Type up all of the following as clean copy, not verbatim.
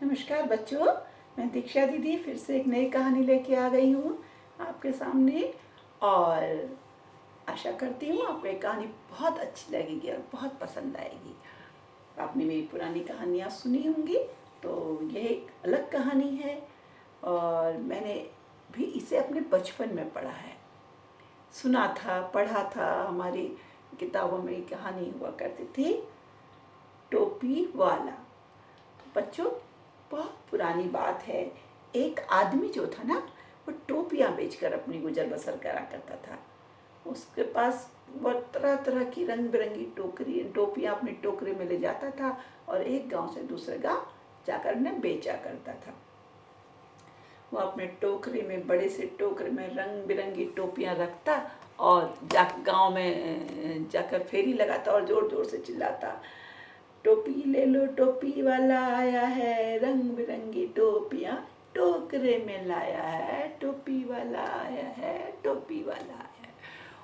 नमस्कार बच्चों, मैं दीक्षा दीदी फिर से एक नई कहानी लेके आ गई हूँ आपके सामने। और आशा करती हूँ आपको ये कहानी बहुत अच्छी लगेगी और बहुत पसंद आएगी। आपने मेरी पुरानी कहानियाँ सुनी होंगी, तो यह एक अलग कहानी है और मैंने भी इसे अपने बचपन में पढ़ा है, सुना था, पढ़ा था। हमारी किताबों में कहानी हुआ करती थी, टोपी वाला। तो बच्चों, बहुत पुरानी बात है। एक आदमी जो था ना, वो टोपियाँ बेचकर अपनी गुजर बसर करा करता था। उसके पास बहुत तरह तरह की रंग बिरंगी टोपियाँ अपने टोकरे में ले जाता था और एक गांव से दूसरे गांव जाकर उन्हें बेचा करता था। वो अपने टोकरे में, बड़े से टोकरे में रंग बिरंगी टोपियाँ रखता और गांव में जाकर फेरी लगाता और जोर जोर से चिल्लाता, टोपी ले लो, टोपी वाला आया है, रंग बिरंगी टोपियाँ टोकरे में लाया है, टोपी वाला आया है, टोपी वाला आया है।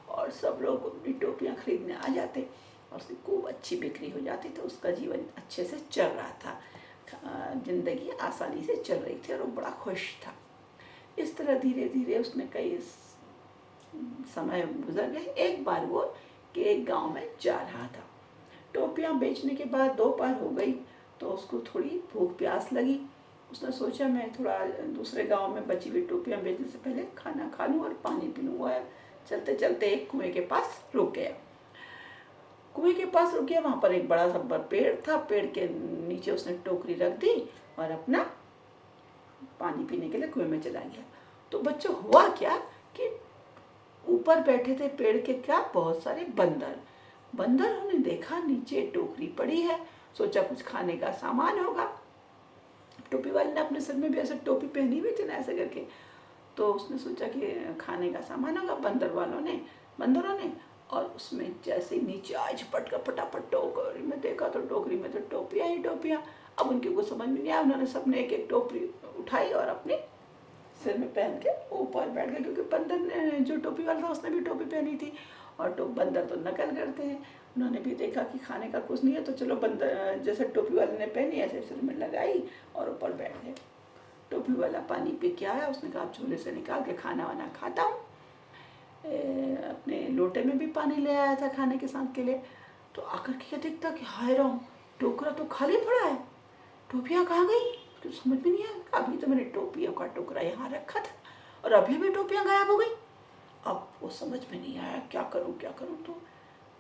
और सब लोग अपनी टोपियाँ खरीदने आ जाते और उसकी खूब अच्छी बिक्री हो जाती, तो उसका जीवन अच्छे से चल रहा था, जिंदगी आसानी से चल रही थी और वो बड़ा खुश था। इस तरह धीरे धीरे उसने कई समय गुजर गए। एक बार वो कि एक गाँव में जा रहा था। टोपियाँ बेचने के बाद दोपहर हो गई, तो उसको थोड़ी भूख प्यास लगी। उसने सोचा मैं थोड़ा दूसरे गांव में बची हुई टोपियाँ बेचने से पहले खाना खा लूँ और पानी पी लूँ। वह चलते चलते एक कुएं के पास रुक गया। वहाँ पर एक बड़ा सा पेड़ था। पेड़ के नीचे उसने टोकरी रख दी और अपना पानी पीने के लिए कुएं में चला गया। तो बच्चों, हुआ क्या कि ऊपर बैठे थे पेड़ के बहुत सारे बंदर। बंदरों ने देखा नीचे टोकरी पड़ी है, सोचा कुछ खाने का सामान होगा। टोपी वाले ने अपने सर में भी ऐसे टोपी पहनी हुई थी ना, ऐसे करके, तो उसने सोचा कि खाने का सामान होगा। बंदरों ने और उसमें जैसे नीचे आए झपट का फटाफट टोकरी में देखा तो टोकरी में तो टोपियाँ ही टोपियाँ। अब उनके कुछ समझ में नहीं आया। उन्होंने सबने एक एक टोपी उठाई और अपने सिर में पहन के ऊपर बैठ गए, क्योंकि बंदर ने, जो टोपी वाला था, उसने भी टोपी पहनी थी। और बंदर तो नकल करते हैं। उन्होंने भी देखा कि खाने का कुछ नहीं है, तो चलो बंदर जैसे टोपी वाले ने पहनी ऐसे सिर में लगाई और ऊपर बैठ गए। टोपी वाला पानी पी के आया। उसने कहा झोले से निकाल के खाना वाना खाता हूँ। अपने लोटे में भी पानी ले आया था खाने के साथ के लिए। तो आकर के क्या देखता कि हाय राम, टोकरा तो खाली पड़ा है, टोपियाँ कहाँ गई? तो समझ में नहीं आया। अभी तो मैंने टोपियों का टोकरा यहाँ रखा था और अभी भी टोपियाँ गायब हो गई। अब वो समझ में नहीं आया क्या करूँ। तो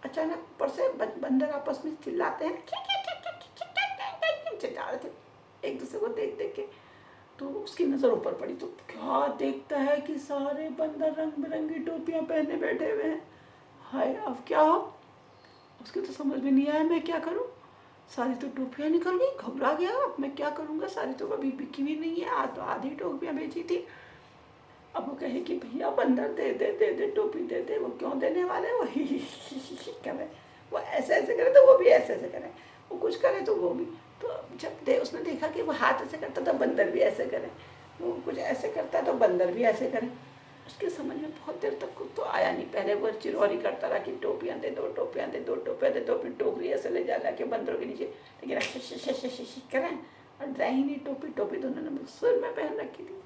अचानक ऊपर से बंदर आपस में चिल्लाते हैं, चिल्ला रहे थे एक दूसरे को देख देख के। तो उसकी नज़र ऊपर पड़ी तो क्या देखता है कि सारे बंदर रंग बिरंगी टोपियाँ पहने बैठे हुए हैं। हाय, अब क्या हो? उसकी तो समझ में नहीं आया मैं क्या करूँ। सारी तो टोपियाँ निकल गई, घबरा गया। अब मैं क्या करूँगा? सारी तो अभी बिकी हुई नहीं है, तो आधी टोपियाँ बेची थी। अब वो कहे कि भैया बंदर दे दे टोपी दे दे। वो क्यों देने वाले? वो ही करे, वो ऐसे ऐसे करे तो वो भी ऐसे ऐसे करे, वो कुछ करे तो वो भी। तो जब उसने देखा कि वो हाथ ऐसे करता तो बंदर भी ऐसे करे, वो कुछ ऐसे करता तो बंदर भी ऐसे करे। उसके समझ में बहुत देर तक कुछ तो आया नहीं। पहले वो चिरौरी करता रहा कि टोपियाँ दे दो, टोपियाँ दे दो, टोपियाँ दे दो। अपनी टोकरी ऐसे ले जा के बंदरों के नीचे, लेकिन करें और जाए ही नहीं। टोपी तो उन्होंने सिर में पहन रखी थी।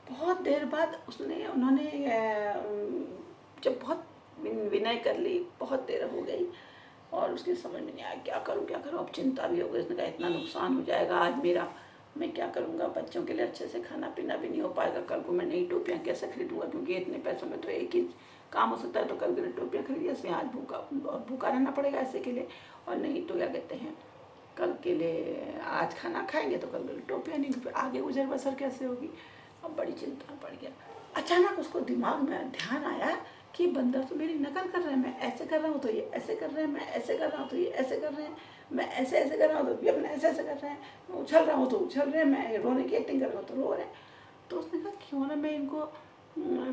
बहुत देर बाद उन्होंने जब बहुत विनय कर ली, बहुत देर हो गई और उसकी समझ में नहीं आया क्या करूं। अब चिंता भी हो गई। उसने कहा इतना नुकसान हो जाएगा आज मेरा, मैं क्या करूंगा? बच्चों के लिए अच्छे से खाना पीना भी नहीं हो पाएगा। कल को मैं नई टोपियाँ कैसे खरीदूंगा? क्योंकि इतने पैसों में तो एक ही काम हो सकता है, तो कल के लिए टोपियाँ खरीदिए, इसमें आज भूखा रहना पड़ेगा ऐसे के लिए। और नहीं तो क्या कहते हैं, कल के लिए आज खाना खाएंगे तो कल के लिए टोपियाँ नहीं, फिर आगे गुजर बसर कैसे होगी? अब बड़ी चिंता में पड़ गया। अचानक उसको दिमाग में ध्यान आया कि बंदर तो मेरी नकल कर रहे हैं। मैं ऐसे कर रहा हूँ तो ये ऐसे कर रहे हैं, मैं ऐसे कर रहा हूँ तो ये ऐसे कर रहे हैं, मैं ऐसे ऐसे कर रहा हूँ तो ये अपने ऐसे ऐसे कर रहे हैं, मैं उछल रहा हूँ तो उछल रहे हैं, मैं रोने की एक्टिंग कर रहा हूँ तो रो रहे हैं। तो उसने कहा क्यों ना मैं इनको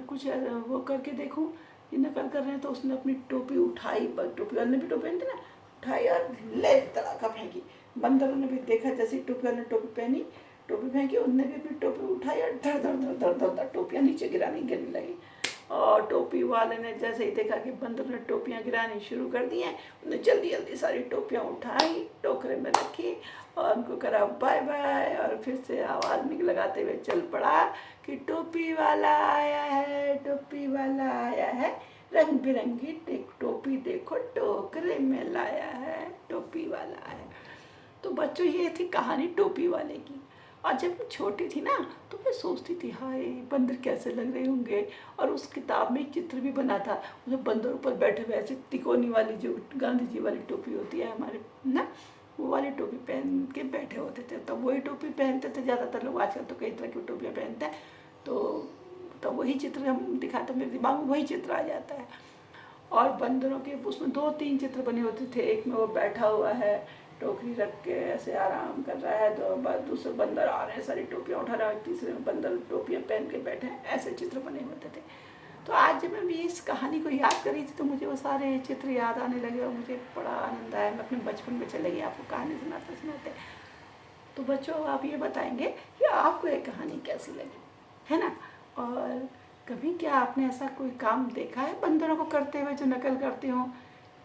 कुछ वो करके देखूँ, ये नकल कर रहे हैं। तो उसने अपनी टोपी उठाई, टोपी वाले ने भी टोपी पहनी थी ना, उठाई और ले तड़ाका फेंकी। बंदरों ने भी देखा, जैसे टोपी वाले ने टोपी फेंकी, उनने भी अपनी टोपी उठाई और धड़ धड़ धड़ धड़ धड़ धड़ टोपियाँ नीचे गिरने लगी। और टोपी वाले ने जैसे ही देखा कि बंदर ने टोपियाँ गिरानी शुरू कर दी हैं, उन्होंने जल्दी जल्दी सारी टोपियाँ उठाई, टोकरे में रखी और उनको करा बाय बाय, और फिर से आवाज़ लगाते हुए चल पड़ा कि टोपी वाला आया है, टोपी वाला आया है, रंग बिरंगी टोपी देखो टोकरे में लाया है, टोपी वाला है। तो बच्चों ये थी कहानी टोपी वाले की। और जब मैं छोटी थी ना तो मैं सोचती थी हाय बंदर कैसे लग रहे होंगे, और उस किताब में एक चित्र भी बना था उसमें बंदर ऊपर बैठे हुए ऐसे तिकोनी वाली जो गांधी जी वाली टोपी होती है हमारे ना, वो वाली टोपी पहन के बैठे होते थे। तो वही टोपी पहनते थे ज़्यादातर लोग, आजकल तो कई तरह की टोपियाँ पहनते हैं। तो वही चित्र हम दिखाते, मेरे दिमाग में वही चित्र आ जाता है। और बंदरों के उसमें 2-3 चित्र बने होते थे। एक में वो बैठा हुआ है टोकरी रख के ऐसे आराम कर रहा है, तो दूसरे बंदर आ रहे हैं सारी टोपियाँ उठा रहा है, तीसरे में बंदर टोपियाँ पहन के बैठे हैं, ऐसे चित्र बने होते थे। तो आज जब मैं भी इस कहानी को याद कर रही थी तो मुझे वो सारे चित्र याद आने लगे और मुझे बड़ा आनंद आया। मैं अपने बचपन में चले गई आपको कहानी सुनाते सुनाते। तो बच्चों आप ये बताएंगे कि आपको ये कहानी कैसी लगी, है ना। और कभी क्या आपने ऐसा कोई काम देखा है बंदरों को करते हुए जो नकल करते हो,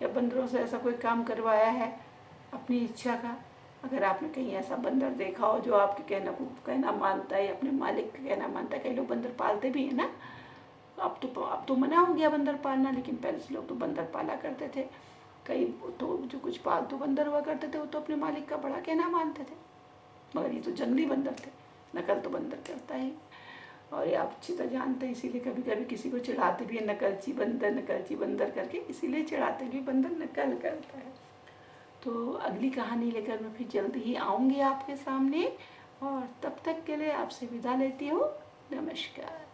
या बंदरों से ऐसा कोई काम करवाया है अपनी इच्छा का। अगर आपने कहीं ऐसा बंदर देखा हो जो आपके कहना मानता है, अपने मालिक का कहना मानता है। कई लोग बंदर पालते भी हैं ना, अब तो मना हो गया बंदर पालना, लेकिन पहले से लोग तो बंदर पाला करते थे। कई तो जो कुछ पालतू बंदर हुआ करते थे वो तो अपने मालिक का बड़ा कहना मानते थे, मगर ये तो जंगली बंदर थे, नकल तो बंदर करता ही। और ये आप अच्छी तरह जानते हैं, इसीलिए कभी कभी किसी को चिढ़ाते भी है नकलची बंदर करके, इसीलिए चिढ़ाते भी बंदर नकल करता है। तो अगली कहानी लेकर मैं फिर जल्दी ही आऊँगी आपके सामने, और तब तक के लिए आपसे विदा लेती हूँ। नमस्कार।